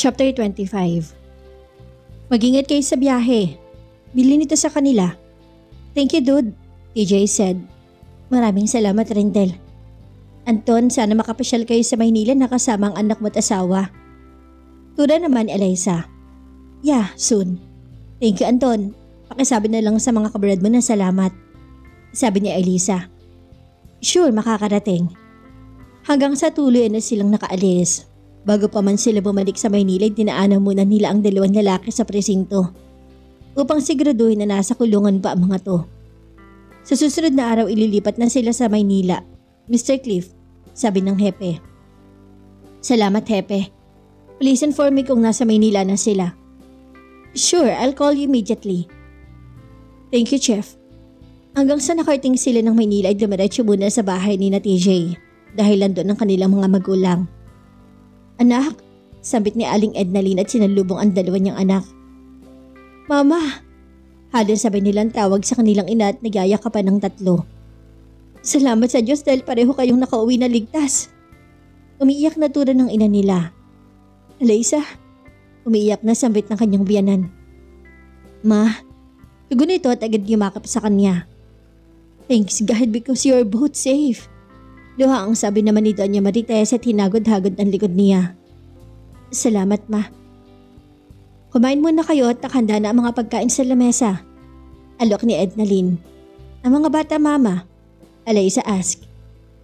Chapter 25. Mag-ingat kayo sa biyahe. Bilhin ito sa kanila. Thank you, dude, TJ said. Maraming salamat, Rendel. Anton, sana makapasyal kayo sa Maynila na kasama ang anak mo at asawa. Tuda naman, Eliza. Yeah, soon. Thank you, Anton. Pakisabi na lang sa mga kabrad mo na salamat. Sabi ni Eliza. Sure, makakarating. Hanggang sa tuloy na silang nakaalis. Bago pa man sila bumalik sa Maynila, dinaanan muna nila ang dalawang lalaki sa presinto upang siguraduhin na nasa kulungan pa ang mga to. Sa susunod na araw ililipat na sila sa Maynila. Mr. Cliff, sabi ng hepe. Salamat, hepe. Please inform me kung nasa Maynila na sila. Sure, I'll call you immediately. Thank you, Chef. Hanggang sa nakarating sila ng Maynila ay dumiretso muna sa bahay ni na TJ dahil nandun ang kanilang mga magulang. Anak, sabit ni Aling Ednalyn at sinalubong ang dalawa niyang anak. Mama! Halos sabay nilang tawag sa kanilang ina at nagyayakapan ng tatlo. Salamat sa Diyos dahil pareho kayong nakauwi na ligtas. Umiiyak na tulad ng ina nila. Eliza, umiiyak na sabit ng kanyang biyanan. Ma, tugon ito at agad yumakap sa kanya. Thanks God because you're both safe. Luha ang sabi naman ni Doña Marites at hinagod-hagod ang likod niya. Salamat, Ma. Kumain muna kayo at nakahanda na ang mga pagkain sa lamesa. Alok ni Ednalyn. Ang mga bata, Mama. Eliza ask.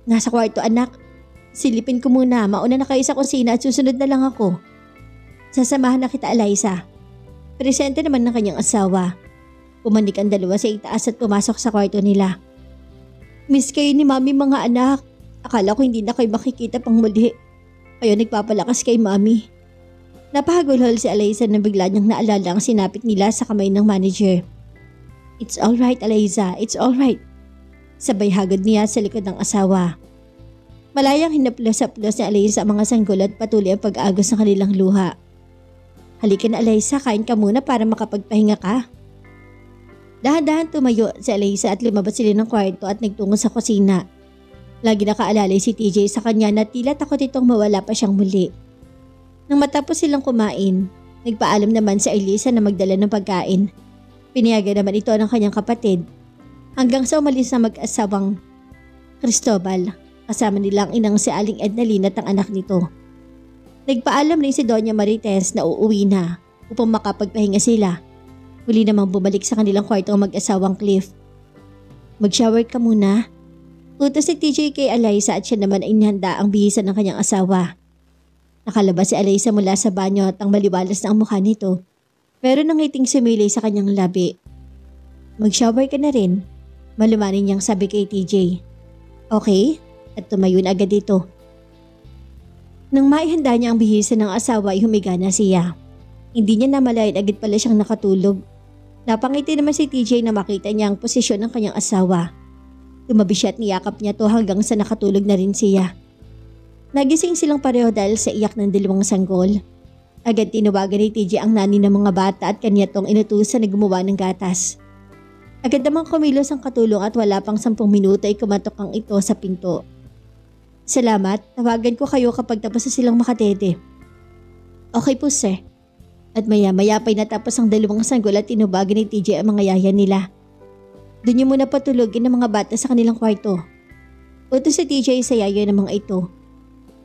Nasa kwarto, anak. Silipin ko muna. Mauna na kayo sa kusina at susunod na lang ako. Sasamahan na kita, Eliza. Presente naman ng kanyang asawa. Pumanik ang dalawa sa itaas at pumasok sa kwarto nila. Miss kayo ni Mami, mga anak. Akala ko hindi na kayo makikita pang muli. Kayo nagpapalakas kay Mami. Napahagulhol si Eliza na bigla niyang naalala ang sinapit nila sa kamay ng manager. It's alright, Eliza. It's alright. Sabay hagod niya sa likod ng asawa. Malayang hinaplos-aplos ni Eliza ang mga sanggol at patuloy ang pag-agos ng kanilang luha. Halika na, Eliza. Kain ka muna para makapagpahinga ka. Dahan-dahan tumayo si Eliza at lumabas sila ng kwarto at nagtungo sa kusina. Lagi nakaalalay si TJ sa kanya na tila takot itong mawala pa siyang muli. Nang matapos silang kumain, nagpaalam naman si Eliza na magdala ng pagkain. Pinayagan naman ito ng kanyang kapatid hanggang sa umalis na mag-asawang Cristobal. Kasama nila ang inang si Aling Ednalyn at ang anak nito. Nagpaalam rin si Doña Marites na uuwi na upang makapagpahinga sila. Muli namang bumalik sa kanilang kwarto ang mag-asawang Cliff. Mag-shower ka muna. Utos si TJ kay Eliza at siya naman ay inihanda ang bihisan ng kanyang asawa. Nakalabas si Eliza mula sa banyo at ang maliwalas na ang mukha nito. Pero nangiting sumilay sa kanyang labi. Mag-shower ka na rin. Malumanin niyang sabi kay TJ. Okay? At tumayo na agad dito. Nang maihanda niya ang bihisan ng asawa ay humiga na siya. Hindi niya namalayan agad pala siyang nakatulog. Napangiti naman si TJ na makita niya ang posisyon ng kanyang asawa. Tumabi siya at niyakap niya to hanggang sa nakatulog na rin siya. Nagising silang pareho dahil sa iyak ng dalawang sanggol. Agad tinawagan ni TJ ang nani ng mga bata at kanya tong inutusan na gumawa ng gatas. Agad namang kumilos ang katulong at wala pang 10 minuto ay kumatok ang ito sa pinto. Salamat, tawagan ko kayo kapag tapos na silang makatete. Okay po, sir. At maya-maya pa'y natapos ang dalawang sanggol at tinubagan ni TJ ang mga yaya nila. Doon niyo muna patulogin ang mga bata sa kanilang kwarto. Utos si TJ sa yaya ng mga ito.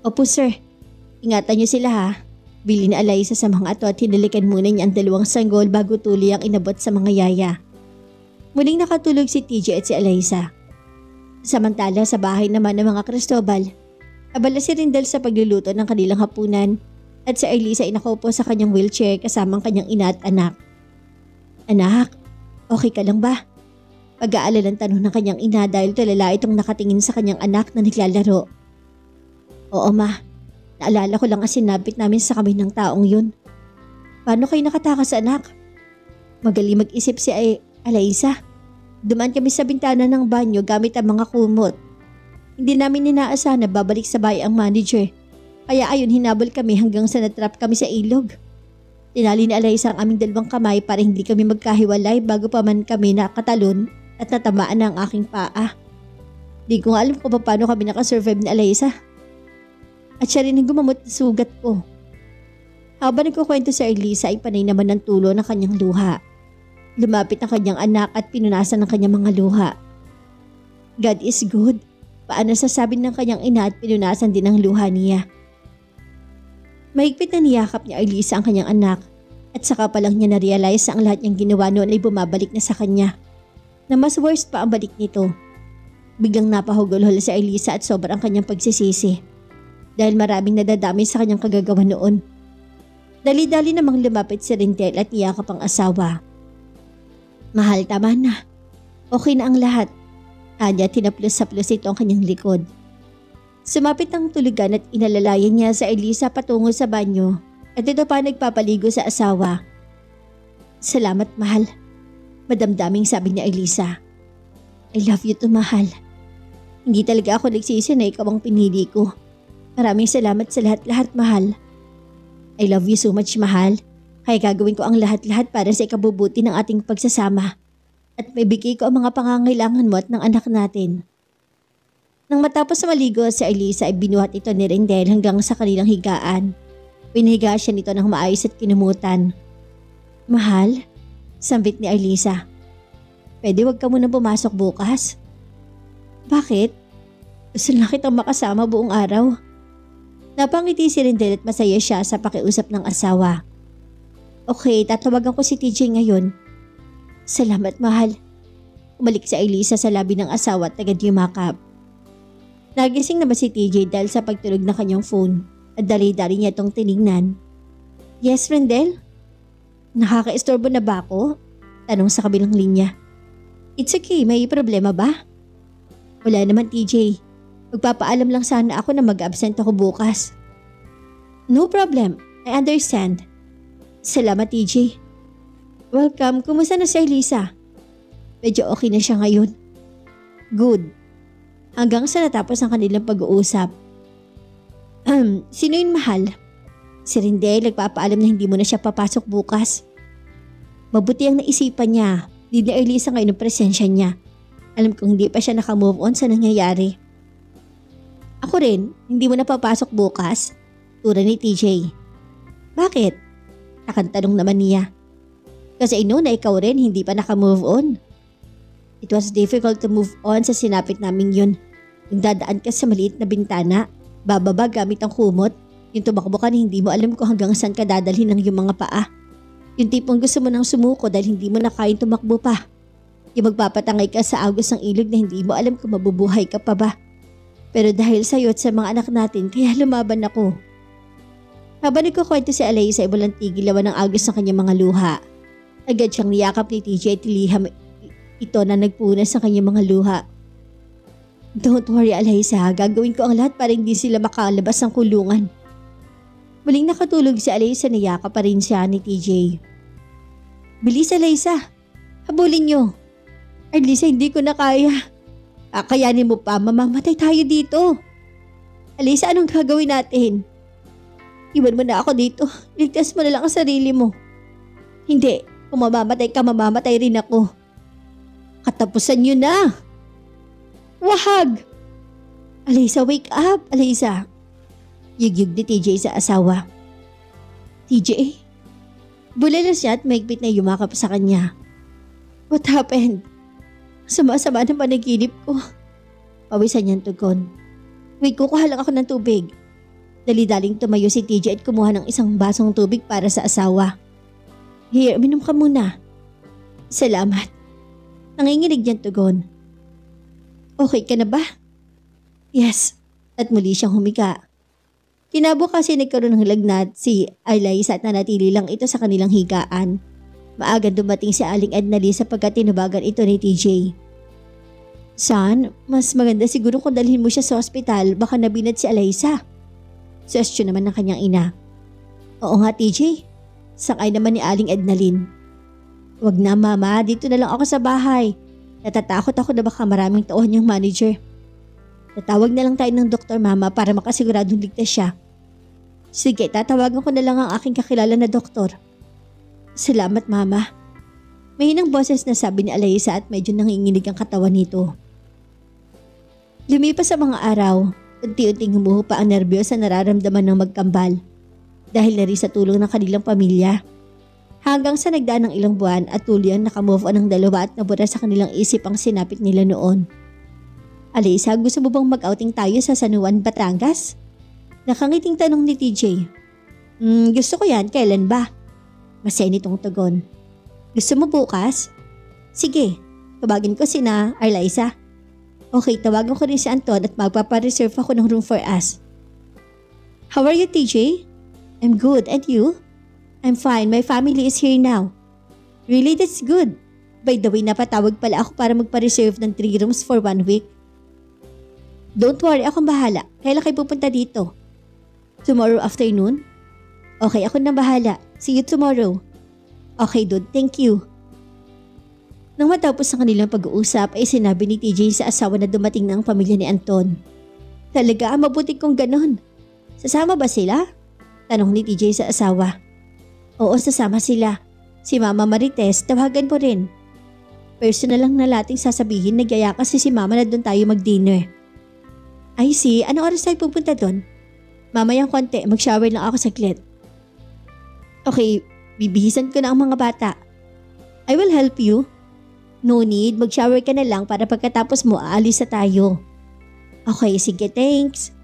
Opo, sir. Ingatan niyo sila, ha. Bili na Eliza sa mga ato at hinalikan muna niya ang dalawang sanggol bago tuloy ang inabot sa mga yaya. Muling nakatulog si TJ at si Eliza. Samantala sa bahay naman ng mga Cristobal, abala si Rendel sa pagluluto ng kanilang hapunan at si Eliza ay nakaupo sa kanyang wheelchair kasama ang kanyang ina at anak. Anak, okay ka lang ba? Pag-aalalang tanong ng kanyang ina dahil tulala itong nakatingin sa kanyang anak na naglalaro. Oo, ma. Naalala ko lang ang sinapit namin sa kamay ng taong yun. Paano kayo nakatakas, anak? Magaling mag-isip si Eliza. Dumaan kami sa bintana ng banyo gamit ang mga kumot. Hindi namin inaasahan na babalik sa bahay ang manager. Kaya ayun hinabol kami hanggang sa natrap kami sa ilog. Tinali ni Eliza ang aming dalawang kamay para hindi kami magkahiwalay bago pa man kami nakatalon at natamaan na ang aking paa. Di ko nga alam kung paano kami nakasurvive ni Eliza. At siya rin ang gumamot sa sugat ko. Habang nagkukwento si Elisa ay panay naman ng tulo ng kanyang luha. Lumapit ang kanyang anak at pinunasan ng kanyang mga luha. God is good. Paano sasabi ng kanyang ina at pinunasan din ang luha niya. Mahigpit na niyakap ni Elisa ang kanyang anak at saka pa lang niya na-realize ang lahat niyang ginawa noon ay bumabalik na sa kanya. Na mas worst pa ang balik nito. Biglang napahugulhol si Elisa at sobrang kanyang pagsisisi. Dahil maraming nadadami sa kanyang kagagawa noon. Dali-dali namang lumapit si Rendel at niyakap ang asawa. Mahal, tama na. Okay na ang lahat. Anya tinaplos-saplos ito ang kanyang likod. Sumapit ang tulugan at inalalayan niya sa Elisa patungo sa banyo at ito pa nagpapaligo sa asawa. Salamat, mahal. Madamdaming sabi ni Elisa. I love you too, mahal. Hindi talaga ako nagsisi na ikaw ang pinili ko. Maraming salamat sa lahat-lahat, mahal. I love you so much, mahal. Kaya gagawin ko ang lahat-lahat para sa ikabubuti ng ating pagsasama. At maibigay ko ang mga pangangailangan mo at ng anak natin. Nang matapos na maligo si Elisa ay binuhat ito ni Rendel hanggang sa kanilang higaan. Pinahiga siya nito ng maayos at kinumutan. Mahal, sambit ni Elisa. Pwede wag ka muna pumasok bukas? Bakit? Gusto lang kitang makasama buong araw. Napangiti si Rendel at masaya siya sa pakiusap ng asawa. Okay, tatawagan ko si TJ ngayon. Salamat, mahal. Umalik si Elisa sa labi ng asawa at agad yumakap. Nagising naman si TJ dahil sa pagtulog ng kanyang phone at dali-dali niya itong tinignan. Yes, Rendel? Nakaka-istorbo na ba ako? Tanong sa kabilang linya. It's okay, may problema ba? Wala naman, TJ. Magpapaalam lang sana ako na mag-absent ako bukas. No problem, I understand. Salamat, TJ. Welcome, kumusta na si Elisa? Medyo okay na siya ngayon. Good. Hanggang sa natapos ang kanilang pag-uusap. Sino yun, mahal? Si Rendel nagpapaalam na hindi mo na siya papasok bukas. Mabuti ang naisipan niya. Di na Elisa ngayon ang presensya niya. Alam kong hindi pa siya nakamove on sa nangyayari. Ako rin, hindi mo na papasok bukas? Tura ni TJ. Bakit? Nakantanong naman niya. Kasi na ikaw rin hindi pa nakamove on. It was difficult to move on sa sinapit naming yun. Yung dadaan ka sa maliit na bintana, bababa gamit ang kumot, yung tumakbo ka na hindi mo alam kung hanggang saan ka dadalhin ng iyong mga paa. Yung tipong gusto mo nang sumuko dahil hindi mo na kayang tumakbo pa. Yung magpapatangay ka sa agos ng ilog na hindi mo alam kung mabubuhay ka pa ba. Pero dahil sa'yo at sa mga anak natin, kaya lumaban ako. Habang nagkukwento si Elisa ay walang tigilawan ng agos ng kanyang mga luha. Agad siyang niyakap ni TJ at tiliham ito na nagpunas sa kanyang mga luha. Don't worry, Elisa. Gagawin ko ang lahat para hindi sila makalabas ng kulungan. Muling nakatulog si Elisa na yakap pa rin siya ni TJ. Bilis, Elisa. Habulin niyo. Elisa, hindi ko na kaya. Kakayanin mo pa, mamamatay tayo dito. Elisa, anong gagawin natin? Iwan mo na ako dito. Ligtas mo na lang ang sarili mo. Hindi, kung mamamatay ka, mamamatay rin ako. Katapusan niyo na. Wahag! Elisa, wake up, Elisa. Yugyug ni TJ sa asawa. TJ? Bulala siya at maigpit na yumakap sa kanya. What happened? Sama-sama ng panaginip ko. Pawisan niyang tugon. Wait, kukuha lang ako ng tubig. Dali-daling tumayo si TJ at kumuha ng isang basong tubig para sa asawa. Here, minom ka muna. Salamat. Nanginginig niyang tugon. Okay ka na ba? Yes. At muli siyang humiga. Kinabukasan nagkaroon ng lagnat si Elisa at nanatili lang ito sa kanilang higaan. Maaga dumating si Aling Ednali sapagkat tinubagan ito ni TJ. Son, mas maganda siguro kung dalhin mo siya sa ospital, baka nabinat si Elisa. Suwestyon naman ng kanyang ina. Oo nga, TJ. Sakay naman ni Aling Ednalin. Wag na, mama, dito na lang ako sa bahay. Natatakot ako na baka maraming tauhan yung manager. Tatawag na lang tayo ng doktor, mama, para makasiguradong ligtas siya. Sige, tatawagan ko na lang ang aking kakilala na doktor. Salamat, mama. May hinang boses na sabi ni Elisa at medyo nanginginig ang katawan nito. Lumipas sa mga araw, unti-unting humuho pa ang nerbiyos sa nararamdaman ng magkambal. dahil na rin sa tulong ng kanilang pamilya. Hanggang sa nagdaan ng ilang buwan at tuloy ang nakamove on ng dalawa at nabura sa kanilang isip ang sinapit nila noon. Alyssa, gusto mo bang mag-outing tayo sa San Juan, Batangas? Nakangiting tanong ni TJ. Gusto ko yan, kailan ba? Masaya nitong tugon. Gusto mo bukas? Sige, tawagin ko sina Alyssa. Okay, tawagan ko rin si Anton at magpapareserve ako ng room for us. How are you, TJ? I'm good, and you? I'm fine, my family is here now. Really, that's good. By the way, napatawag pala ako para magpa-reserve ng 3 rooms for 1 week. Don't worry, akong bahala. Kailan kayo pupunta dito? Tomorrow afternoon? Okay, ako na bahala. See you tomorrow. Okay, dude, thank you. Nang matapos ang kanilang pag-uusap ay sinabi ni TJ sa asawa na dumating na ang pamilya ni Anton. Talaga, mabuti kung ganon. Sasama ba sila? Tanong ni TJ sa asawa. Oo, sasama sila. Si Mama Marites, tawagan mo rin. Personal lang na lating sasabihin, nagyaya kasi si Mama na doon tayo mag-dinner. I see, anong oras tayo pupunta doon? Mamayang konti, mag-shower lang ako saglit. Okay, bibihisan ko na ang mga bata. I will help you. No need, mag-shower ka na lang para pagkatapos mo aalis na tayo. Okay, sige, thanks.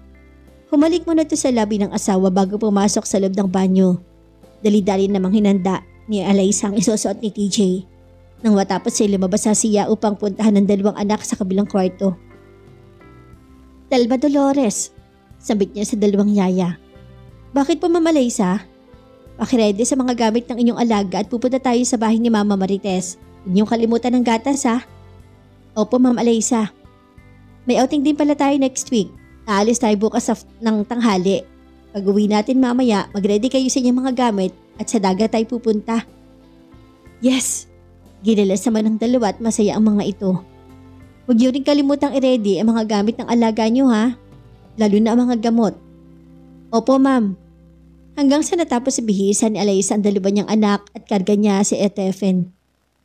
Humalik muna to sa labi ng asawa bago pumasok sa loob ng banyo. Dali-dali namang hinanda ni Alyssa ang isusuot ni TJ. Nang matapos ay lumabas sa siya upang puntahan ng 2 anak sa kabilang kwarto. Telma Dolores, sabit niya sa 2 yaya. Bakit po Ma'am Alyssa? Pakiredy sa mga gamit ng inyong alaga at pupunta tayo sa bahay ni Mama Marites. Huwag niyong kalimutan ng gatas ha. Opo Ma'am Alyssa. May outing din pala tayo next week. Aalis tayo bukas ng tanghali. Pag uwi natin mamaya, mag-ready kayo sa inyong mga gamit at sa dagat tayo pupunta. Yes! Ginilas naman ng dalawa at masaya ang mga ito. Huwag niyo rin kalimutang i-ready ang mga gamit ng alaga niyo ha. Lalo na ang mga gamot. Opo ma'am. Hanggang sa natapos bihisan ni Alyssa ang 2 niyang anak at karga niya si Etefen.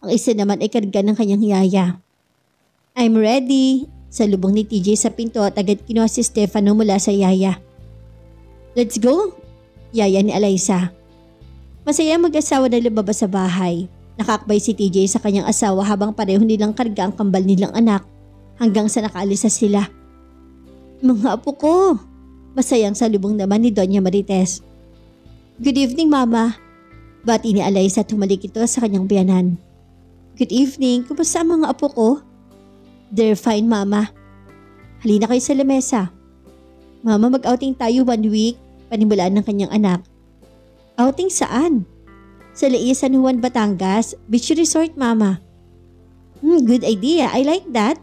Ang isa naman ay karga ng kanyang yaya. I'm ready. Salubong ni TJ sa pinto at agad kinuha si Stefano mula sa yaya. Let's go. Yaya ni Alyssa. Masaya mag-asawa na lumabas sa bahay. Nakakbay si TJ sa kanyang asawa habang pareho nilang karga ang kambal nilang anak hanggang sa nakaalis sila. Mga apo ko. Masayang salubong naman ni Doña Marites. Good evening Mama. Bati ni Alyssa at humalik ito sa kanyang biyanan. Good evening, kumusta ang mga apo ko? They're fine, Mama. Halina kayo sa lamesa. Mama, mag-outing tayo 1 week, panimulaan ng kanyang anak. Outing saan? Sa Laiya, San Juan, Batangas, beach resort, Mama. Good idea, I like that.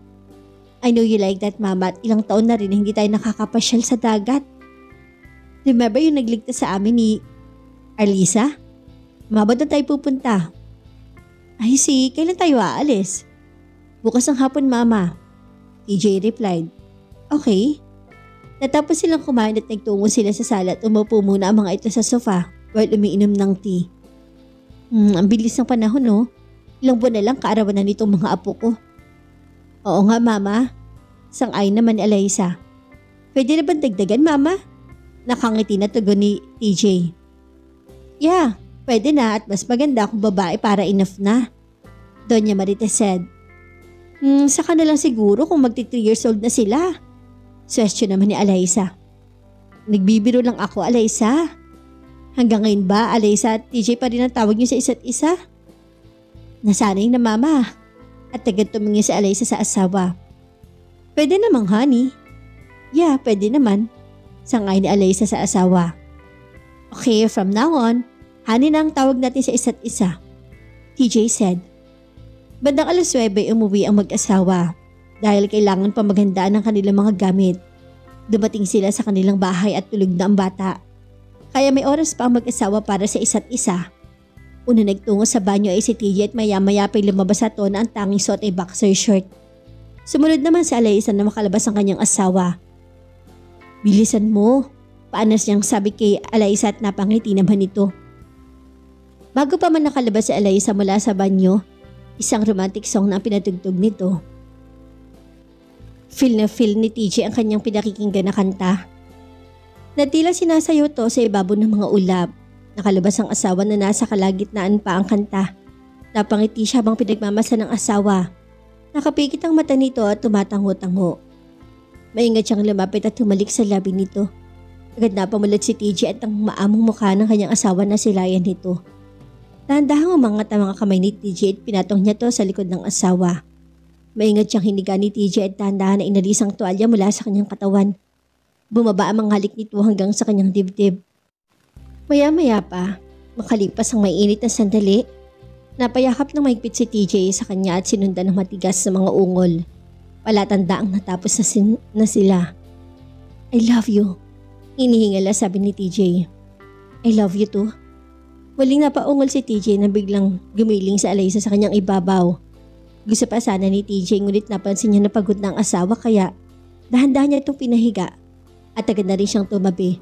I know you like that, Mama, at ilang taon na rin hindi tayo nakakapasyal sa dagat. Remember yung nagligtas sa amin ni Alyssa? Mama, doon tayo pupunta. I see, kailan tayo aalis? Bukas ng hapon, Mama. TJ replied. Okay. Natapos silang kumain at nagtungo sila sa sala at umupo muna ang mga ito sa sofa while umiinom ng tea. Ang bilis ng panahon, no? Ilang buwan na lang kaarawan na nitong mga apo ko. Oo nga, Mama. Sang-ayon naman ni Alyssa. Pwede na ba dagdagan, Mama? Nakangiti na tugon ni TJ. Yeah, pwede na at mas maganda kung babae para enough na. Doña Marites said. Saka na lang siguro kung magti 3 years old na sila. Question naman ni Alyssa. Nagbibiro lang ako, Alyssa. Hanggang ngayon ba, Alyssa at TJ pa rin ang tawag niyo sa isa't isa? Nasanay na Mama. At agad tumingin si Alyssa sa asawa. Pwede namang honey. Yeah, pwede naman. Sangay ni Alyssa sa asawa. Okay, from now on, honey na ang tawag natin sa isa't isa. TJ said. Bandang 9:00 umuwi ang mag-asawa dahil kailangan pa maghandaan ng kanilang mga gamit. Dumating sila sa kanilang bahay at tulog na ang bata. Kaya may oras pa ang mag-asawa para sa isa't isa. Una nagtungo sa banyo ay si TJ at maya-maya pa'y lumabas ato na ang tanging suot ay boxer shirt. Sumunod naman si Alyssa na makalabas ang kanyang asawa. Bilisan mo, paanas niyang sabi kay Alyssa at napangiti naman ito. Bago pa man nakalabas si Alyssa mula sa banyo, isang romantic song na ang pinatugtog nito. Feel na feel ni TJ ang kanyang pinakikinggan na kanta. na tila sinasayaw to sa ibabaw ng mga ulap. Nakalabas ang asawa na nasa kalagitnaan pa ang kanta. Napangiti siya habang pinagmamasa ng asawa. Nakapikit ang mata nito at tumatango-tango. Maingat siyang lumapit at humalik sa labi nito. Agad na pamulat si TJ at ang maamong mukha ng kanyang asawa na silayan nito. Dahan-dahang umangat ang mga kamay ni TJ at pinatong niya to sa likod ng asawa. Maingat siyang hiniga ni TJ at dahan-dahan na inalis ang tuwalya mula sa kanyang katawan. Bumaba ang mga halik nito hanggang sa kanyang dibdib. Maya-maya pa, makalipas ang mainit na sandali, napayakap ng mahigpit si TJ sa kanya at sinundan ng matigas sa mga ungol. Palatanda ang natapos na sila. I love you, hinihingala sabi ni TJ. I love you too. Muling napaungol si TJ na biglang gumiling sa Alaysa sa kanyang ibabaw. Gusto pa sana ni TJ ngunit napansin niya na pagod na ang asawa kaya dahan-dahan niya itong pinahiga at agad na rin siyang tumabi.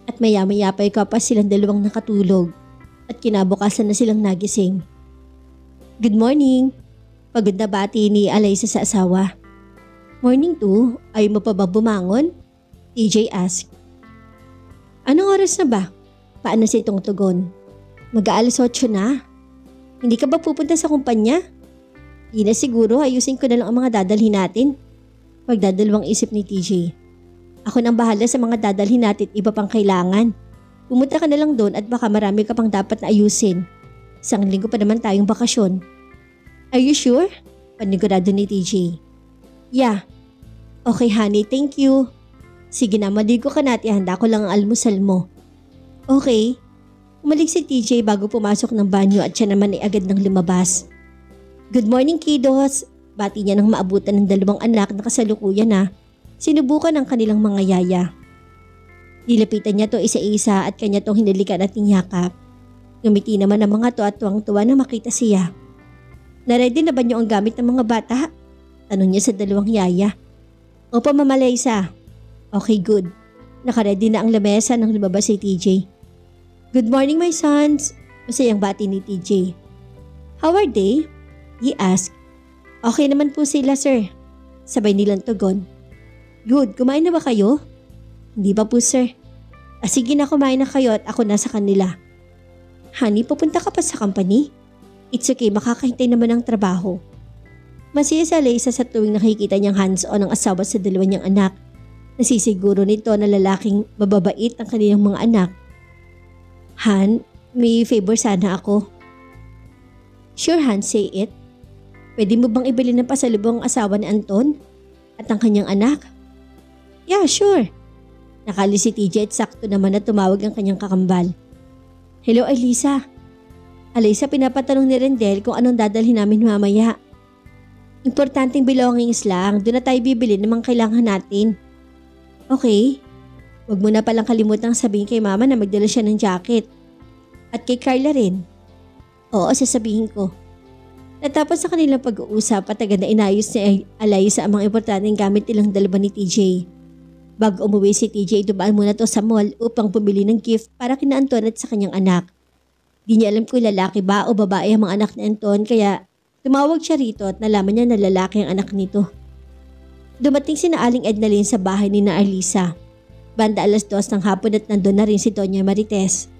At maya-maya pa ikapas silang dalawang nakatulog at kinabukasan na silang nagising. Good morning! Pagod na bati ni Alaysa sa asawa. Morning too, ayaw mo pa ba bumangon? TJ asked. Anong oras na ba? Paano si itong tugon? Mag-aalas 8 na. Hindi ka ba pupunta sa kumpanya? Di na siguro, ayusin ko na lang ang mga dadalhin natin. Pagdadalawang isip ni TJ. Ako nang bahala sa mga dadalhin natin iba pang kailangan. Pumunta ka na lang doon at baka marami ka pang dapat na ayusin. Isang linggo pa naman tayong bakasyon. Are you sure? Panigurado ni TJ. Yeah. Okay honey, thank you. Sige na, maligo ka na at ihanda ko lang ang almusal mo. Okay. Umalik si TJ bago pumasok ng banyo at siya naman ay agad nang lumabas. Good morning kiddos. Bati niya nang maabutan ng dalawang anak na kasalukuyan na. Sinubukan ang kanilang mga yaya. Nilapitan niya to isa-isa at kanya tong hinalikan at niyakap. Ngumiti naman ang mga to at tuwang-tuwa na makita siya. Naready na ba niyo ang gamit ng mga bata? Tanong niya sa dalawang yaya. Opo Mama Alaysa. Okay good. Nakaready na ang lamesa nang lumabas si TJ. Good morning my sons. Masayang bati ni TJ. How are they? He asked. Okay naman po sila sir. Sabay nilang tugon. Good, kumain na ba kayo? Hindi pa po sir. Sige na kumain na kayo at ako na sa kanila. Honey, pupunta ka pa sa company? It's okay, makakahintay naman ang trabaho. Masaya si Alaysa sa tuwing nakikita niyang hands-on ang asawa sa dalawa niyang anak. Nasisiguro nito na lalaking mababait ang kanilang mga anak. Han, may favor sana ako. Sure Han, say it. Pwede mo bang ibili ng pasalubong ang asawa ni Anton at ang kanyang anak? Yeah, sure. Nakali si TJ at sakto naman na tumawag ang kanyang kakambal. Hello, Alyssa. Alaysa, pinapatanong ni Rendel kung anong dadalhin namin mamaya. Importanteng belongings lang, doon na tayo bibili ng mga kailangan natin. Okay. Huwag mo na palang kalimutang sabihin kay mama na magdala siya ng jacket. At kay Carla rin. Oo, sasabihin ko. Natapos sa kanilang pag-uusap at agad na inayos ni Alaysa ang mga importanteng gamit nilang dalawa ni TJ. Bago umuwi si TJ, dumaan muna to sa mall upang bumili ng gift para kina Anton at sa kanyang anak. Di niya alam kung lalaki ba o babae ang mga anak ni Anton kaya tumawag siya rito at nalaman niya na lalaki ang anak nito. Dumating si Aling Ednalyn sa bahay ni na Alyssa. Banda 2:00 ng hapon at nandun na rin si Doña Marites.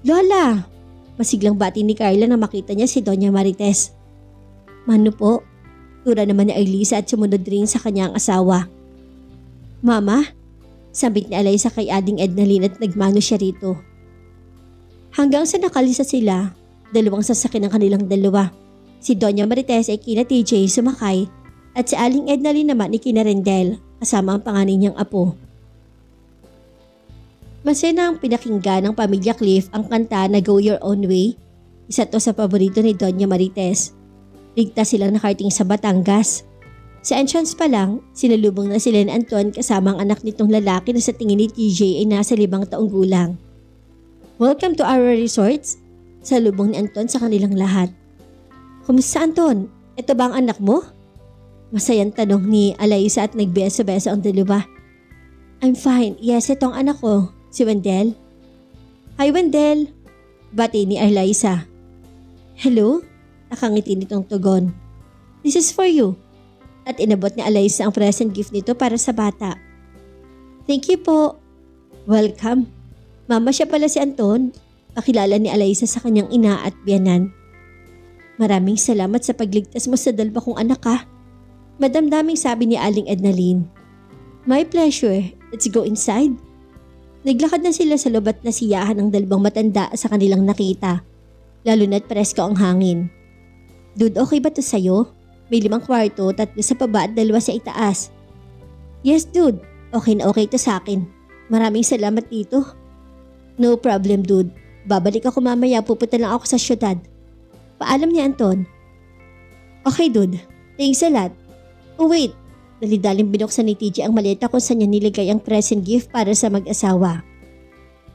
Lola! Masiglang bati ni Carla na makita niya si Doña Marites. Mano po? Tura naman ni Alyssa at sumunod rin sa kanyang asawa. Mama? Sambit ni Alaysa kay Ading Ednalyn at nagmano siya rito. Hanggang sa nakalisa sila, dalawang sasakyan ng kanilang dalawa. Si Doña Marites ay kina TJ sumakay at si Aling Ednalyn naman ni kina Rendel kasama ang panganay niyang apo. Masaya na ang pinakinggan ng pamilya Cliff ang kanta na Go Your Own Way. Isa to sa paborito ni Doña Marites. Ligtas silang nakarating sa Batangas. Sa entrance pa lang, sinalubong na sila ni Anton kasama ang anak nitong lalaki na sa tingin ni TJ ay nasa 5 taong gulang. Welcome to our resorts. Salubong ni Anton sa kanilang lahat. Kumusta Anton? Ito ba ang anak mo? Masayang tanong ni Alaysa at nagbeso-beso ang dalawa. I'm fine. Yes, ito ang anak ko. Si Wendell. Hi Wendell. Bati ni Alaysa. Hello? Nakangiti nitong tugon. This is for you. At inabot ni Alaysa ang present gift nito para sa bata. Thank you po. Welcome. Mama siya pala si Anton. Pakilala ni Alaysa sa kanyang ina at biyanan. Maraming salamat sa pagligtas mo sa dalawa kong anak ha. Madamdaming sabi ni Aling Ednaline. My pleasure. Let's go inside. Naglakad na sila sa loob at nasiyahan ng dalawang matanda sa kanilang nakita. Lalo na't presko ang hangin. Dude, okay ba to sa'yo? May 5 kwarto, 3 sa baba at 2 sa itaas. Yes dude, okay na okay to sa akin. Maraming salamat dito. No problem dude. Babalik ako mamaya, pupunta lang ako sa syudad. Paalam ni Anton. Okay dude, thanks a lot. Oh wait, dali-daling binuksan ni TJ ang maleta kung saan niya niligay ang present gift para sa mag-asawa.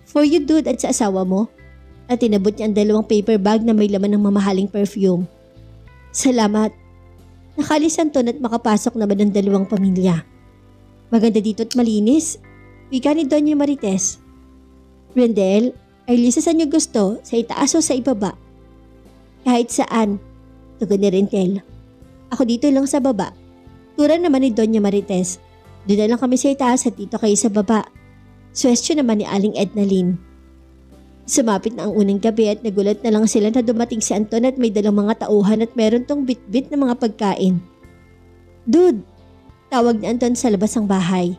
For you dude at sa asawa mo. At tinabot niya ang 2 paper bag na may laman ng mamahaling perfume. Salamat. Nakalis Anton at makapasok naman ang 2 pamilya. Maganda dito at malinis. Wika ni Doña Marites. Rendel, Ailisa saan niyo gusto? Sa itaas o sa ibaba? Kahit saan. Tugon ni Rendel. Ako dito lang sa baba. Turan naman ni Doña Marites. Doon na lang kami sa itaas at dito kayo sa baba. Suwestyo naman ni Aling Ednaline. Sumapit na ang unang gabi at nagulat na lang sila na dumating si Anton at may dalang mga tauhan at meron tong bit-bit na mga pagkain. Dude! Tawag ni Anton sa labas ng bahay.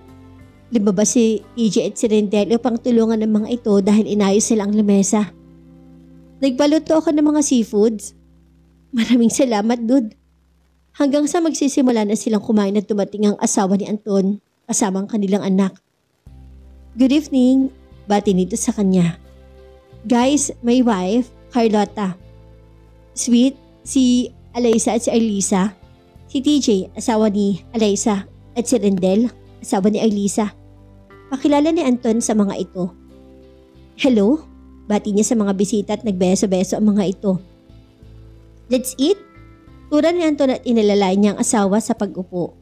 Lumabas si TJ at si Rendel upang tulungan ng mga ito dahil inayos sila ang lamesa. Nagbaluto ako ng mga seafoods. Maraming salamat, dude. Hanggang sa magsisimula na silang kumain at dumating ang asawa ni Anton kasama ang kanilang anak. Good evening, bati nito sa kanya. Guys, my wife, Carlota. Sweet, si Alaysa at si Ailisa. Si TJ, asawa ni Alaysa, at si Rendel, asawa ni Ailisa. Pakilala ni Anton sa mga ito. Hello? Bati niya sa mga bisita at nagbeso-beso ang mga ito. Let's eat? Turan ni Anton at inilalay niya ang asawa sa pag-upo.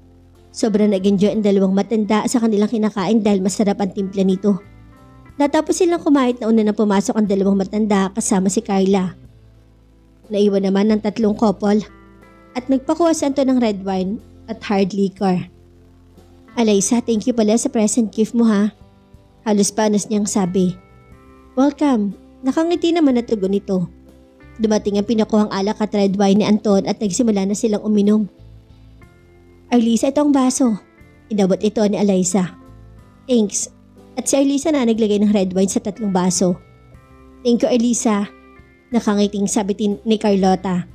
Sobrang nag-enjoy ang 2 matanda sa kanilang kinakain dahil masarap ang timpla nito. Natapos silang kumain na una na pumasok ang 2 matanda kasama si Carla. Naiwan naman ng 3 couple at nagpakuha si Anton ng red wine at hard liquor. Alaysa, thank you pala sa present gift mo ha. Halos panas niyang sabi. Welcome. Nakangiti naman na tugon nito. Dumating ang pinakuhang alak at red wine ni Anton at nagsimula na silang uminom. Ailisa, ito ang baso. Inabot ito ni Alaysa. Thanks. At si Ailisa na naglagay ng red wine sa 3 baso. Thank you, Ailisa. Nakangiting sabi ni Carlota.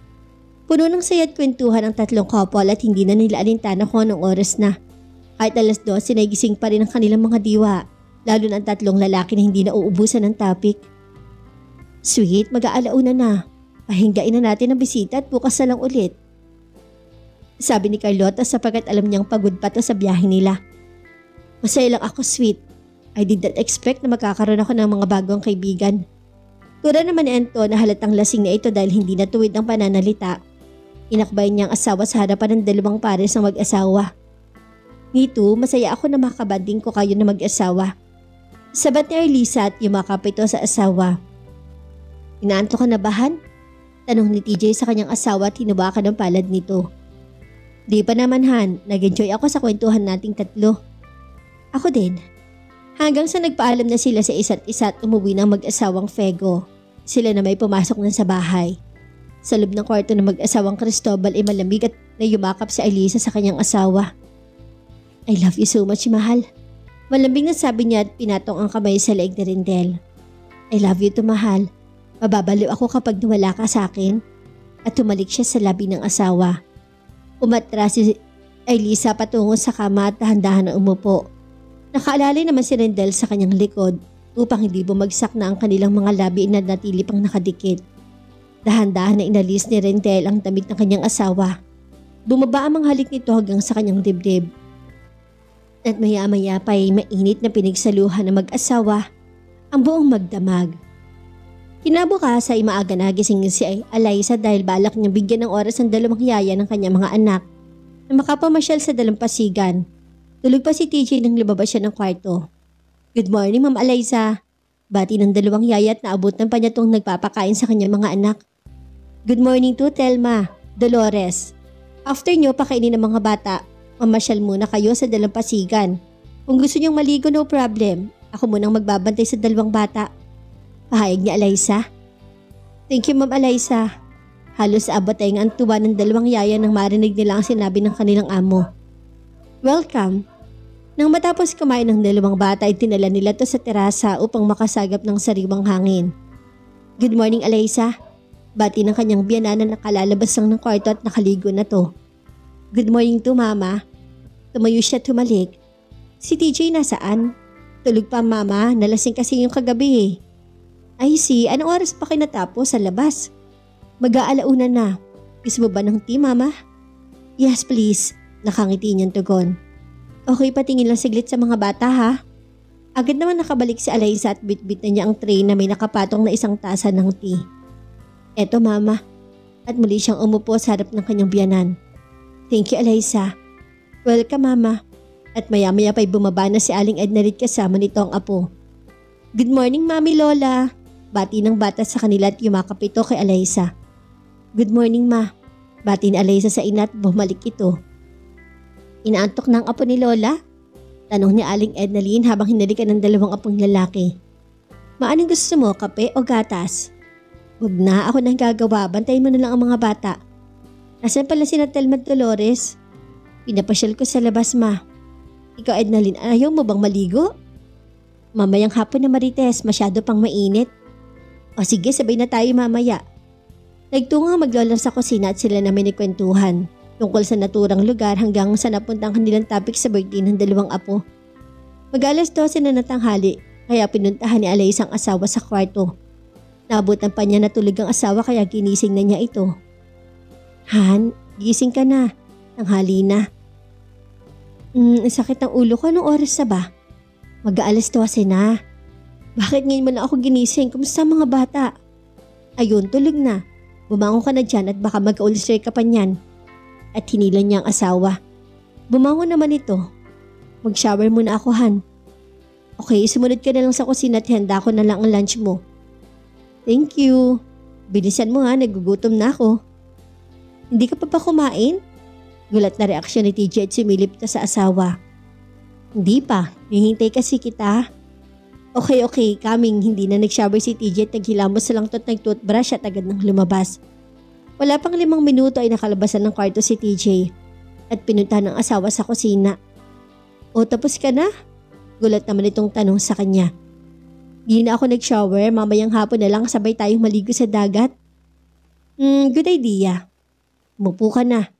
Puno ng saya at kwentuhan ang 3 couple at hindi na nila alintana kung anong oras na. Kahit 12:00, nagising pa rin ang kanilang mga diwa, lalo na ang 3 lalaki na hindi na uubusan ng topic. Sweet, mag-aalauna na. Pahingain na natin ang bisita at bukas na lang ulit. Sabi ni Carlota sapagkat alam niyang pagod pa to sa biyahe nila. Masaya lang ako, sweet. I did not expect na magkakaroon ako ng mga bagong kaibigan. Tura naman ni Anton na halatang lasing na ito dahil hindi natuwid ang pananalita. Inakbay niyang asawa sa harapan ng 2 pares ng mag-asawa. Nito, masaya ako na makabanding ko kayo na mag-asawa. Sabat ni Ailisa at yumakap ito sa asawa. Inaanto ka na bahan? Tanong ni TJ sa kanyang asawa at hinubakan ng palad nito. Di pa naman Han, nag-enjoy ako sa kwentuhan nating 3. Ako din. Hanggang sa nagpaalam na sila sa isa't isa at umuwi ng mag-asawang Fego. Sila na may pumasok na sa bahay. Sa loob ng kwarto ng mag-asawang Cristobal ay malamig at nayumakap si Ailisa sa kanyang asawa. I love you so much, mahal. Malambing na sabi niya at pinatong ang kamay sa leeg ni Rendel. I love you to, mahal. Mababaliw ako kapag nawala ka sa akin. At tumalik siya sa labi ng asawa. Umatras si Ailisa patungo sa kama at dahan-dahan na umupo. Nakaalalay naman si Rendel sa kanyang likod upang hindi bumagsak na ang kanilang mga labi na natili pang nakadikit. Dahan-dahan na inalis ni Rendel ang damit ng kanyang asawa. Bumaba ang mga halik nito hanggang sa kanyang dibdib. At maya-maya pa ay mainit na pinagsaluhan ng mag-asawa ang buong magdamag. Kinabukas ay maaga na gising si Alaysa dahil balak niyang bigyan ng oras ang 2 yaya ng kanyang mga anak na makapamasyal sa dalampasigan. Tulog pa si TJ nang lumabas siya ng kwarto. Good morning, Ma'am Alaysa. Bati ng 2 yaya at naabutan pa niya itong nagpapakain sa kanyang mga anak. Good morning to Telma, Dolores. After nyo pakainin ng mga bata, mamasyal muna kayo sa dalampasigan. Kung gusto nyong maligo, no problem. Ako munang magbabantay sa dalawang bata. Pahayag ni Alaysa. Thank you, Ma'am Alaysa. Halos abot ay ang tuwa ng dalawang yaya nang marinig nila ang sinabi ng kanilang amo. Welcome. Nang matapos kumain ng dalawang bata ay tinala nila to sa terasa upang makasagap ng sariwang hangin. Good morning, Alaysa. Bati ng kanyang biyanan na nakalalabas lang ng kwarto at nakaligo na to. Good morning to, Mama. Tumayo siya at humalik. Si TJ nasaan? Tulog pa, Mama. Nalasing kasi yung kagabi eh. I see. Anong oras pa kayo natapos sa labas? Mag-aalauna na. Gusto mo ba ng tea, Mama? Yes, please. Nakangiti niyang tugon. Okay, patingin lang saglit sa mga bata, ha? Agad naman nakabalik si Alaysa at bitbit na niya ang tray na may nakapatong na isang tasa ng tea. Eto, Mama. At muli siyang umupo sa harap ng kanyang biyanan. Thank you, Alaysa. Welcome, Mama. At maya-maya pa'y bumaba na si Aling Edna rin kasama nito ang apo. Good morning, Mami Lola. Bati ng bata sa kanila at yumakap ito kay Alaysa. Good morning, Ma. Bati ni Alaysa sa ina at bumalik ito. Inaantok na ang apo ni Lola? Tanong ni Aling Ednaline habang hinalikan ng dalawang apong lalaki. Maaning gusto mo, kape o gatas? Huwag na, ako nang gagawa. Bantayin mo na lang ang mga bata. Nasaan pala si Telma at Dolores? Pinapasyal ko sa labas, Ma. Ikaw, Ednaline, ayaw mo bang maligo? Mamayang hapon na, Marites, masyado pang mainit. O sige, sabay na tayo mamaya. Nagtungo maglola sa kusina at sila na may nagkwentuhan tungkol sa naturang lugar hanggang sa napuntang kanilang topic sa birthday ng dalawang apo. Mag-alas 12 na ng tanghali kaya pinuntahan ni Alaysa ang asawa sa kwarto. Naabutan pa niya na tulog ang asawa kaya ginising na niya ito. Han, gising ka na. Tanghali na. Sakit ng ulo ko. Anong oras na ba? Mag-aalas 12 na. Bakit ngayon mo na ako ginising? Kumusta mga bata? Ayun, tulog na. Bumangon ka na dyan at baka mag-ulcer ka pa niyan. At hinilan niya ang asawa. Bumangon naman ito. Mag-shower muna ako, Han. Okay, sumunod ka na lang sa kusina at handa ko na lang ang lunch mo. Thank you. Bilisan mo ha, nagugutom na ako. Hindi ka pa kumain? Gulat na reaksyon ni TJ at sumilip ta sa asawa. Hindi pa, hihintay kasi kita. Okay, coming. Hindi na nag-shower si TJ at naghilamos sa lang to't nag-toothbrush at agad nang lumabas. Wala pang 5 minuto ay nakalabasan ng kwarto si TJ at pinuntahan ng asawa sa kusina. O tapos ka na? Gulat naman itong tanong sa kanya. Di na ako nag-shower, mamayang hapon na lang sabay tayong maligo sa dagat. Good idea. Umupo ka na.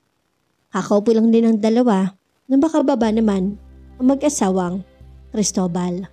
Kakaupo lang din ang dalawa nang baka baba naman ang mag-asawang Cristobal.